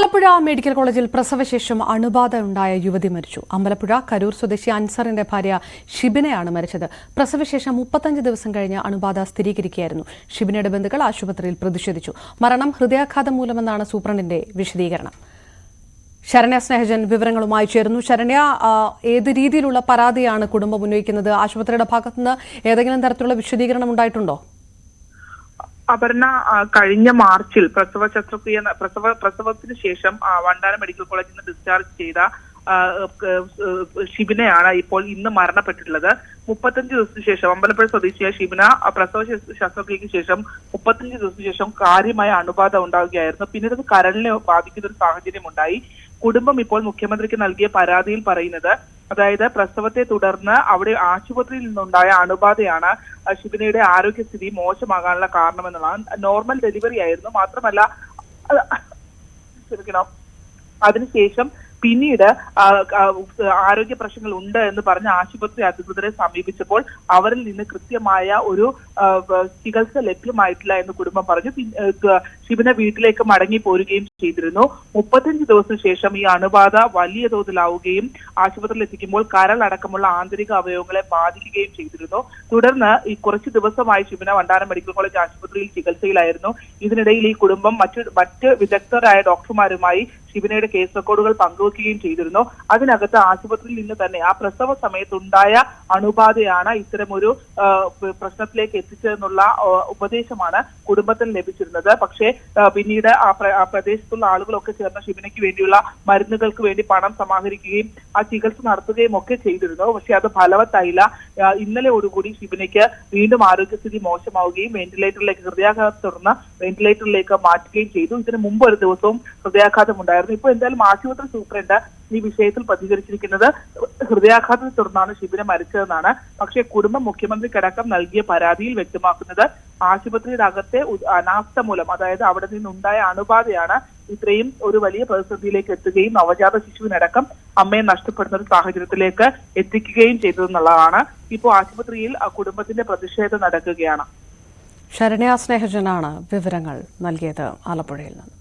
Alappuzha medical കോളേജിൽ പ്രസവശേഷം അണുബാധ ഉണ്ടായ യുവതി മരിച്ചു. അമ്പലപ്പുഴ കരൂർ സ്വദേശി അൻസറിന്റെ ഭാര്യ ഷിബിനയാണ് മരിച്ചത്. പ്രസവശേഷം 35 ദിവസം കഴിഞ്ഞ് അണുബാധ സ്ഥിരീകരിക്കുകയായിരുന്നു. ഷിബിനയുടെ ബന്ധുക്കൾ ആശുപത്രിയിൽ പ്രതിഷേധിച്ചു. മരണം ഹൃദയാഘാതം മൂലമെന്നാണ് സൂപ്രണ്ടിന്റെ വിശദീകരണം. ശരണ്യ സ്നേഹജൻ വിവരങ്ങളുമായി ചേരുന്നു. ശരണ്യ, ഏത് രീതിയിലുള്ള പരാതിയാണ് കുടുംബം ഉന്നയിക്കുന്നത്? ആശുപത്രിയുടെ ഭാഗത്തുനിന്ന് ഏതെങ്കിലും തരത്തിലുള്ള വിശദീകരണം ഉണ്ടായിട്ടുണ്ടോ? അപർണ, കഴിഞ്ഞ മാർച്ചിൽ പ്രസവത്തിന് ശേഷം വണ്ടാനം മെഡിക്കൽ കോളേജിൽ നിന്ന് ഡിസ്ചാർജ് ചെയ്ത ഷിബിനയാണ് ഇപ്പോൾ ഇന്ന് മരണപ്പെട്ടിട്ടുള്ളത്. 35 ദിവസത്തിന് ശേഷം അമ്പലപ്പുഴ സ്വദേശിയായ ഷിബിന പ്രസവ ശസ്ത്രക്രിയയ്ക്ക് ശേഷം 35 ദിവസത്തിന് ശേഷം കാര്യമായ അണുബാധ ഉണ്ടാവുകയായിരുന്നു. പിന്നീട് അത് കരളിനെ ബാധിക്കുന്ന ഒരു സാഹചര്യം ഉണ്ടായി. കുടുംബം ഇപ്പോൾ മുഖ്യമന്ത്രിക്ക് നൽകിയ പരാതിയിൽ പറയുന്നത്, അതായത് പ്രസവത്തെ തുടർന്ന് അവിടെ ആശുപത്രിയിൽ നിന്നുണ്ടായ അണുബാധയാണ് ഷിബിനയുടെ ആരോഗ്യസ്ഥിതി മോശമാകാനുള്ള കാരണമെന്നുള്ളതാണ്. നോർമൽ ഡെലിവറി ആയിരുന്നു. മാത്രമല്ല അതിനുശേഷം പിന്നീട് ആരോഗ്യ പ്രശ്നങ്ങൾ ഉണ്ട് എന്ന് പറഞ്ഞ് ആശുപത്രി അധികൃതരെ സമീപിച്ചപ്പോൾ അവരിൽ നിന്ന് കൃത്യമായ ഒരു ചികിത്സ ലഭ്യമായിട്ടില്ല എന്ന് കുടുംബം പറഞ്ഞു. ഷിബിന വീട്ടിലേക്ക് മടങ്ങി പോരുകയും ചെയ്തിരുന്നു. 35 ദിവസത്തിന് ശേഷം ഈ അണുബാധ വലിയ തോതിലാവുകയും ആശുപത്രിയിൽ എത്തിക്കുമ്പോൾ കരളടക്കമുള്ള ആന്തരിക അവയവങ്ങളെ ബാധിക്കുകയും ചെയ്തിരുന്നു. തുടർന്ന് ഈ കുറച്ച് ദിവസമായി ഷിബിന വണ്ടാനം മെഡിക്കൽ കോളേജ് ആശുപത്രിയിൽ ചികിത്സയിലായിരുന്നു. ഇതിനിടയിൽ ഈ കുടുംബം മറ്റ് വിദഗ്ധരായ ഡോക്ടർമാരുമായി ഷിബിനയുടെ കേസ് റെക്കോർഡുകൾ പങ്കുവെക്കുകയും ചെയ്തിരുന്നു. അതിനകത്ത് ആശുപത്രിയിൽ നിന്ന് തന്നെ ആ പ്രസവ സമയത്തുണ്ടായ അണുബാധയാണ് ഇത്തരമൊരു പ്രശ്നത്തിലേക്ക് എത്തിച്ചതെന്നുള്ള ഉപദേശമാണ് കുടുംബത്തിന് ലഭിച്ചിരുന്നത്. പക്ഷേ പിന്നീട് ആ പ്രദേശത്തുള്ള ആളുകളൊക്കെ ചേർന്ന് ഷിബിനയ്ക്ക് വേണ്ടിയുള്ള മരുന്നുകൾക്ക് വേണ്ടി പണം സമാഹരിക്കുകയും ആ ചികിത്സ നടത്തുകയും ഒക്കെ ചെയ്തിരുന്നു. പക്ഷെ അത് ഫലവത്തായില്ല. ഇന്നലെയോടുകൂടി ഷിബിനയ്ക്ക് വീണ്ടും ആരോഗ്യസ്ഥിതി മോശമാവുകയും ഹൃദയാഘാതത്തെ തുടർന്ന് വെന്റിലേറ്ററിലേക്ക് മാറ്റുകയും ചെയ്തു. ഇതിന് മുമ്പ് ഒരു ദിവസവും ഹൃദയാഘാതം ഉണ്ടായിരുന്നു. ഇപ്പോൾ എന്തായാലും ആശുപത്രി സൂപ്രണ്ട് ഈ വിഷയത്തിൽ പ്രതികരിച്ചിരിക്കുന്നത് ഹൃദയാഘാതത്തെ തുടർന്നാണ് ഷിബിന മരിച്ചതെന്നാണ്. പക്ഷേ കുടുംബം മുഖ്യമന്ത്രിക്കടക്കം നൽകിയ പരാതിയിൽ വ്യക്തമാക്കുന്നത് ആശുപത്രിയുടെ അകത്തെ അനാസ്ഥ മൂലം, അതായത് അവിടെ നിന്നുണ്ടായ അണുബാധയാണ് ഇത്രയും ഒരു വലിയ പ്രതിസന്ധിയിലേക്ക് എത്തുകയും നവജാത ശിശുവിനടക്കം അമ്മയെ നഷ്ടപ്പെടുന്ന ഒരു സാഹചര്യത്തിലേക്ക് എത്തിക്കുകയും ചെയ്തതെന്നുള്ളതാണ്. ഇപ്പോൾ ആശുപത്രിയിൽ കുടുംബത്തിന്റെ പ്രതിഷേധം നടക്കുകയാണ്. ശരണ്യ സ്നേഹജനാണ് വിവരങ്ങൾ നൽകിയത് ആലപ്പുഴയിൽ നിന്ന്.